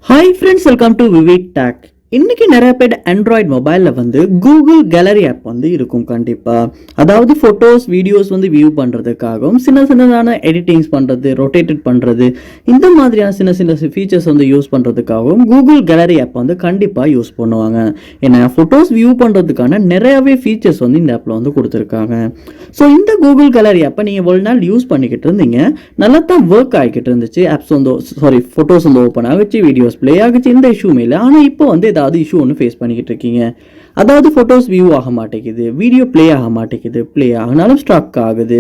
Hi friends, welcome to VividTech. இன்னைக்கு நிறைய பேர் ஆண்ட்ராய்டு மொபைலில் வந்து கூகுள் கேலரி ஆப் வந்து இருக்கும் கண்டிப்பாக. அதாவது ஃபோட்டோஸ் வீடியோஸ் வந்து வியூ பண்ணுறதுக்காகவும் சின்னதான எடிட்டிங்ஸ் பண்ணுறது, ரொட்டேட்டட் பண்ணுறது, இந்த மாதிரியான சின்ன ஃபீச்சர்ஸ் வந்து யூஸ் பண்ணுறதுக்காகவும் கூகுள் கேலரி ஆப் வந்து கண்டிப்பாக யூஸ் பண்ணுவாங்க. ஏன்னா ஃபோட்டோஸ் வியூ பண்ணுறதுக்கான நிறையவே ஃபீச்சர்ஸ் வந்து இந்த ஆப்பில் வந்து கொடுத்துருக்காங்க. ஸோ இந்த கூகுள் கேலரி ஆப்பை நீங்கள் ஒரு நாள் யூஸ் பண்ணிக்கிட்டு இருந்தீங்க, நல்லா தான் ஒர்க் ஆகிக்கிட்டு இருந்துச்சு. ஆப்ஸ் வந்து ஃபோட்டோஸ் வந்து ஓப்பன் ஆகிச்சு, வீடியோஸ் ப்ளே ஆகிச்சு, இந்த இஷ்யூமே இல்லை. ஆனால் இப்போ வந்து ஏதாவது இஷ்யூ ஒன்று ஃபேஸ் பண்ணிக்கிட்டு இருக்கீங்க. அதாவது ஃபோட்டோஸ் வியூ ஆக மாட்டேங்குது, வீடியோ ப்ளே ஆக மாட்டேங்குது, ப்ளே ஆகினாலும் ஸ்ட்ரக் ஆகுது,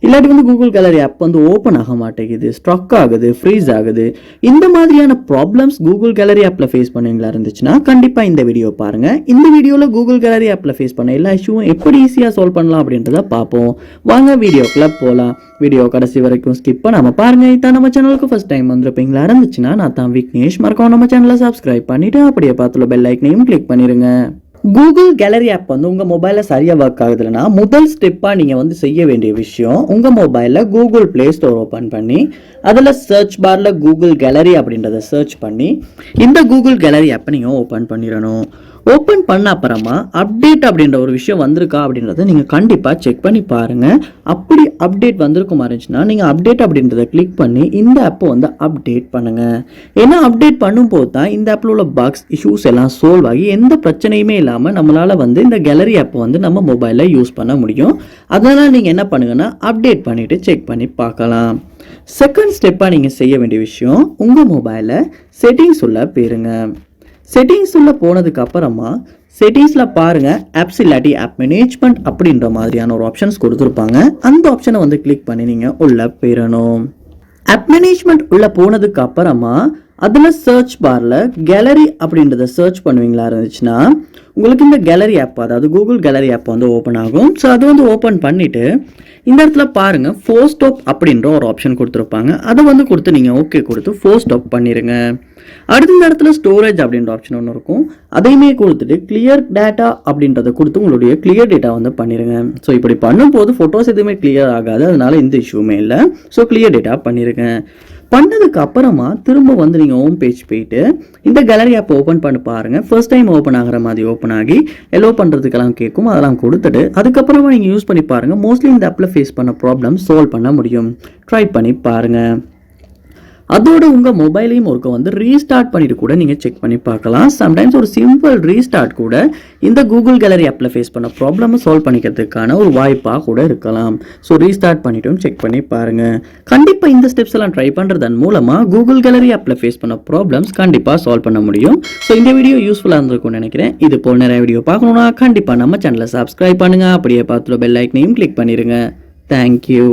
இல்லாட்டி வந்து கூகுள் கேலரி ஆப் வந்து ஓப்பன் ஆக மாட்டேங்குது, ஸ்ட்ரக் ஆகுது, ஃப்ரீஸ் ஆகுது. இந்த மாதிரியான ப்ராப்ளம்ஸ் கூகுள் கேலரி ஆப்பில் ஃபேஸ் பண்ணீங்களா இருந்துச்சுன்னா கண்டிப்பாக இந்த வீடியோ பாருங்கள். இந்த வீடியோவில் கூகுள் கேலரி ஆப்பில் ஃபேஸ் பண்ண எல்லா இஷ்யூவும் எப்படி ஈஸியாக சால்வ் பண்ணலாம் அப்படின்றத பார்ப்போம். வாங்க வீடியோக்குள்ளே போகலாம். வீடியோ கடைசி வரைக்கும் ஸ்கிப் பண்ணாமல் பாருங்கள். இதான் நம்ம சேனலுக்கு ஃபர்ஸ்ட் டைம் வந்துருப்பீங்களா இருந்துச்சுன்னா நான் தான் விக்னேஷ். மறக்காம நம்ம சேனலை சப்ஸ்கிரைப் பண்ணிவிட்டு அப்படியே பார்த்துல பெல் ஐக்கனையும் கிளிக் பண்ணிடுங்க. கூகுள் கேலரி ஆப் வந்து உங்கள் மொபைலில் சரியாக ஒர்க் ஆகுதுன்னா முதல் ஸ்டெப்பாக நீங்கள் வந்து செய்ய வேண்டிய விஷயம், உங்கள் மொபைலில் கூகுள் ப்ளே ஸ்டோர் ஓப்பன் பண்ணி அதில் சர்ச் பாரில் கூகுள் கேலரி அப்படின்றத சர்ச் பண்ணி இந்த கூகுள் கேலரி ஆப்பை நீங்கள் ஓப்பன் பண்ணிடணும். ஓப்பன் பண்ண அப்புறமா அப்டேட் அப்படின்ற ஒரு விஷயம் வந்திருக்கா அப்படின்றத நீங்கள் கண்டிப்பாக செக் பண்ணி பாருங்கள். அப்படி அப்டேட் வந்திருக்குமா இருந்துச்சுன்னா நீங்கள் அப்டேட் அப்படின்றத கிளிக் பண்ணி இந்த ஆப்பை வந்து அப்டேட் பண்ணுங்கள். ஏன்னா அப்டேட் பண்ணும்போது தான் இந்த ஆப்பில் உள்ள பக்ஸ் இஷ்யூஸ் எல்லாம் சால்வ் ஆகி எந்த பிரச்சனையுமே இல்லாமல் நம்மளால் வந்து இந்த கேலரி ஆப்பை வந்து நம்ம மொபைலில் யூஸ் பண்ண முடியும். அதனால் நீங்கள் என்ன பண்ணுங்கன்னா அப்டேட் பண்ணிவிட்டு செக் பண்ணி பார்க்கலாம். செகண்ட் ஸ்டெப்பாக நீங்கள் செய்ய வேண்டிய விஷயம், உங்கள் மொபைலில் செட்டிங்ஸ் உள்ள போயிருங்க. செட்டிங்ஸ் உள்ள போனதுக்கு அப்புறமா செட்டிங்ஸில் பாருங்கள், ஆப்ஸ் இல்லாட்டி ஆப் மேனேஜ்மெண்ட் அப்படின்ற மாதிரியான ஒரு ஆப்ஷன்ஸ் கொடுத்துருப்பாங்க. அந்த ஆப்ஷனை வந்து கிளிக் பண்ணி நீங்கள் உள்ளே போயிடணும். ஆப் மேனேஜ்மெண்ட் உள்ளே போனதுக்கு அப்புறமா அதில் சர்ச் பாரில் கேலரி அப்படின்றத சர்ச் பண்ணுவீங்களா இருந்துச்சுன்னா உங்களுக்கு இந்த கேலரி ஆப், அதாவது கூகுள் கேலரி ஆப் வந்து ஓப்பன் ஆகும். ஸோ அது வந்து ஓப்பன் பண்ணிவிட்டு இந்த இடத்துல பாருங்கள் ஃபோர் ஸ்டாப் அப்படின்ற ஒரு ஆப்ஷன் கொடுத்துருப்பாங்க. அதை வந்து கொடுத்து நீங்கள் ஓகே கொடுத்து ஃபோர் ஸ்டாப் பண்ணிடுங்க. அடுத்த இந்த இடத்துல ஸ்டோரேஜ் அப்படின்ற ஆப்ஷன் ஒன்று இருக்கும். அதையுமே கொடுத்துட்டு கிளியர் டேட்டா அப்படின்றத கொடுத்து உங்களுடைய கிளியர் டேட்டா வந்து பண்ணிடுங்க. ஸோ இப்படி பண்ணும்போது ஃபோட்டோஸ் எதுவுமே கிளியர் ஆகாது, அதனால எந்த இஷ்யூமே இல்லை. ஸோ கிளியர் டேட்டா பண்ணிடுங்க. பண்ணதுக்கு அப்புறமா திரும்ப வந்து நீங்கள் ஹோம் பேஜ் போயிட்டு இந்த கேலரி ஆப்பை ஓப்பன் பண்ணி பாருங்கள். ஃபர்ஸ்ட் டைம் ஓப்பன் ஆகிற மாதிரி ஓப்பன் ஆகி எல்லோ பண்ணுறதுக்கெல்லாம் கேட்கும், அதெல்லாம் கொடுத்துட்டு அதுக்கப்புறமா நீங்கள் யூஸ் பண்ணி பாருங்கள். மோஸ்ட்லி இந்த ஆப்பில் ஃபேஸ் பண்ண ப்ராப்ளம் சால்வ் பண்ண முடியும். ட்ரை பண்ணி பாருங்கள். அதோட உங்கள் மொபைலையும் ஒருக்க வந்து ரீஸ்டார்ட் பண்ணிட்டு கூட நீங்கள் செக் பண்ணி பார்க்கலாம். சம்டைம்ஸ் ஒரு சிம்பிள் ரீஸ்டார்ட் கூட இந்த கூகுள் கேலரி ஆப்பில் ஃபேஸ் பண்ண ப்ராப்ளமை சால்வ் பண்ணிக்கிறதுக்கான ஒரு வாய்ப்பாக கூட இருக்கலாம். ஸோ ரீஸ்டார்ட் பண்ணிட்டும் செக் பண்ணி பாருங்கள். கண்டிப்பாக இந்த ஸ்டெப்ஸ் எல்லாம் ட்ரை பண்ணுறதன் மூலமாக கூகுள் கேலரி ஆப்பில் ஃபேஸ் பண்ண ப்ராப்ளம்ஸ் கண்டிப்பாக சால்வ் பண்ண முடியும். ஸோ இந்த வீடியோ யூஸ்ஃபுல்லாக இருந்திருக்கும்னு நினைக்கிறேன். இது போல் நிறைய வீடியோ பார்க்கணுன்னா கண்டிப்பாக நம்ம சேனலை சப்ஸ்கிரைப் பண்ணுங்கள். அப்படியே பார்த்துட்டு பெல் ஐக்கனையும் கிளிக் பண்ணிடுங்க. தேங்க்யூ.